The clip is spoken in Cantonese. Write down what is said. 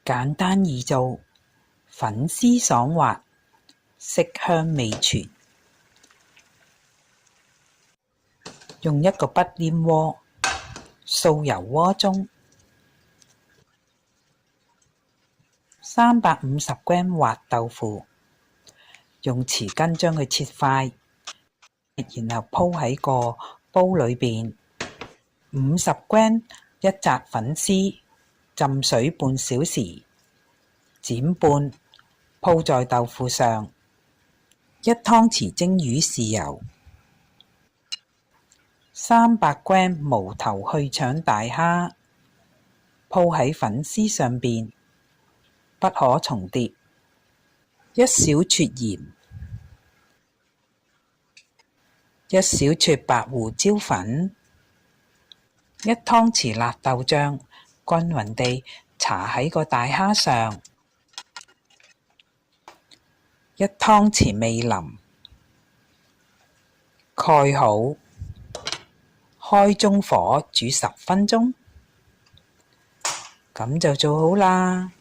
簡單易做，粉絲爽滑，色香味全。用一個不粘鍋，掃油鍋中350g 滑豆腐，用匙羹將佢切塊，然後鋪喺個煲裏邊。50g 一紮粉絲，浸水半小時，剪半，鋪在豆腐上。1湯匙蒸魚豉油，300g 無頭去腸大蝦，鋪喺粉絲上邊，不可重疊。1小撮鹽，1小撮白胡椒粉，1湯匙辣豆醬，均勻地搽喺個大蝦上。1湯匙味淋，蓋好，開中火煮10分鐘，咁就做好啦。